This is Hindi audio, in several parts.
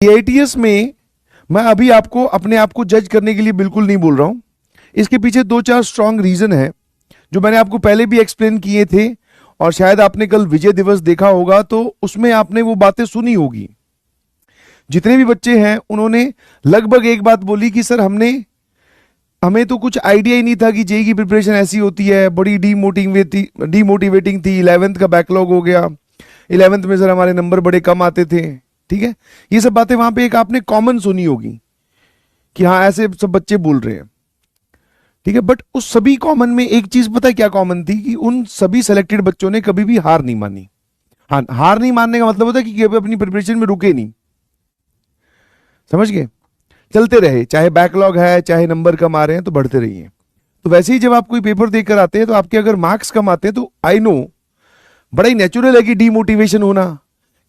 AITS में मैं अभी आपको अपने आप को जज करने के लिए बिल्कुल नहीं बोल रहा हूं। इसके पीछे 2-4 स्ट्रांग रीजन है जो मैंने आपको पहले भी एक्सप्लेन किए थे, और शायद आपने कल विजय दिवस देखा होगा तो उसमें आपने वो बातें सुनी होगी। जितने भी बच्चे हैं उन्होंने लगभग एक बात बोली कि सर हमें तो कुछ आइडिया ही नहीं था कि जेई की प्रिपरेशन ऐसी होती है, बड़ी डीमोटिवेटिंग थी। 11th का बैकलॉग हो गया, 11th में सर हमारे नंबर बड़े कम आते थे। ठीक है, ये सब बातें वहां पे एक आपने कॉमन सुनी होगी कि हाँ ऐसे सब बच्चे बोल रहे हैं। ठीक है, बट उस सभी कॉमन में एक चीज पता है क्या कॉमन थी, कि उन सभी सेलेक्टेड बच्चों ने कभी भी हार नहीं मानी। हाँ, हार नहीं मानने का मतलब होता है कि कभी अपनी प्रिपरेशन में रुके नहीं, समझ गए, चलते रहे, चाहे बैकलॉग है चाहे नंबर कम आ रहे हैं तो बढ़ते रहिए। तो वैसे ही जब आप कोई पेपर देकर आते हैं तो आपके अगर मार्क्स कम आते हैं तो आई नो बड़ा ही नेचुरल है कि डीमोटिवेशन होना,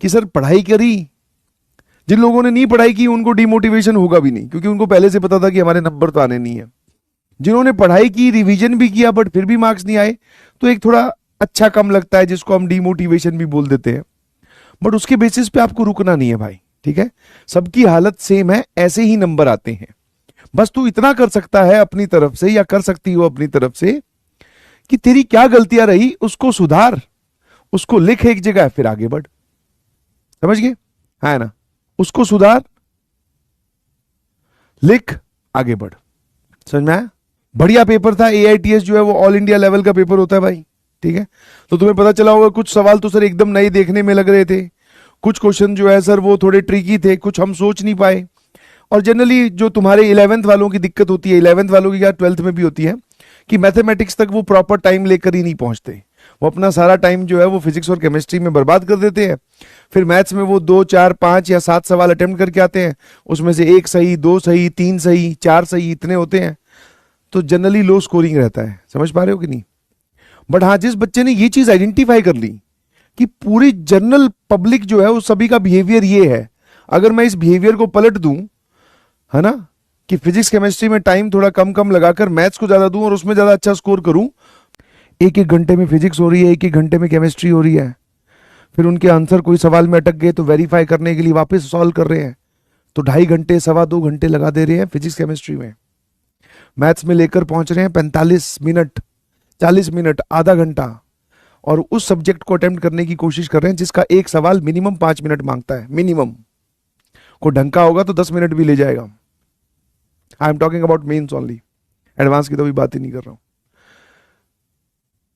कि सर पढ़ाई करी। जिन लोगों ने नहीं पढ़ाई की उनको डीमोटिवेशन होगा भी नहीं, क्योंकि उनको पहले से पता था कि हमारे नंबर तो आने नहीं है। जिन्होंने पढ़ाई की, रिवीजन भी किया, बट फिर भी मार्क्स नहीं आए, तो एक थोड़ा अच्छा कम लगता है, जिसको हम डीमोटिवेशन भी बोल देते हैं। बट उसके बेसिस पे आपको रुकना नहीं है भाई। ठीक है, सबकी हालत सेम है, ऐसे ही नंबर आते हैं। बस तू इतना कर सकता है अपनी तरफ से, या कर सकती हो अपनी तरफ से, कि तेरी क्या गलतियां रही उसको सुधार, उसको लिख एक जगह, फिर आगे बढ़। समझ गए, है ना? उसको सुधार, लिख, आगे बढ़। समझ में आया? बढ़िया पेपर था। AITS जो है वो ऑल इंडिया लेवल का पेपर होता है भाई। ठीक है, तो तुम्हें पता चला होगा कुछ सवाल तो सर एकदम नए देखने में लग रहे थे, कुछ क्वेश्चन जो है सर वो थोड़े ट्रिकी थे, कुछ हम सोच नहीं पाए। और जनरली जो तुम्हारे 11th वालों की दिक्कत होती है, 11th वालों की क्या 12th में भी होती है, कि मैथमेटिक्स तक वो प्रॉपर टाइम लेकर ही नहीं पहुंचते। वो अपना सारा टाइम जो है वो फिजिक्स और केमिस्ट्री में बर्बाद कर देते हैं। फिर मैथ्स में वो 2, 4, 5 या 7 सवाल अटेम्प्ट करके आते हैं, उसमें से 1 सही, 2 सही, 3 सही, 4 सही, इतने होते हैं। तो जनरली लो स्कोरिंग रहता है। समझ पा रहे हो कि नहीं? बट हाँ, जिस बच्चे ने ये चीज आइडेंटिफाई कर ली कि पूरी जनरल पब्लिक जो है वो सभी का बिहेवियर ये है, अगर मैं इस बिहेवियर को पलट दूं, है ना, कि फिजिक्स केमिस्ट्री में टाइम थोड़ा कम कम लगाकर मैथ्स को ज्यादा दूं और उसमें ज्यादा अच्छा स्कोर करूं, 1-1 घंटे में फिजिक्स हो रही है, 1-1 घंटे में केमिस्ट्री हो रही है, फिर उनके आंसर कोई सवाल में अटक गए तो वेरीफाई करने के लिए वापस सॉल्व कर रहे हैं, तो 2.5 घंटे 2.25 घंटे लगा दे रहे हैं फिजिक्स केमिस्ट्री में। मैथ्स में लेकर पहुंच रहे हैं 45 मिनट, 40 मिनट, आधा घंटा, और उस सब्जेक्ट को अटेम्प्ट करने की कोशिश कर रहे हैं जिसका एक सवाल मिनिमम 5 मिनट मांगता है। मिनिमम को ढंका होगा तो 10 मिनट भी ले जाएगा। I am talking about mains only, advance की तो भी बात ही नहीं कर रहा हूं।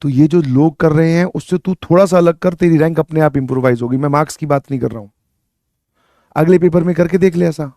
तो ये जो लोग कर रहे हैं उससे तू थोड़ा सा अलग कर, तेरी रैंक अपने आप इंप्रोवाइज होगी। मैं मार्क्स की बात नहीं कर रहा हूं, अगले पेपर में करके देख ले ऐसा।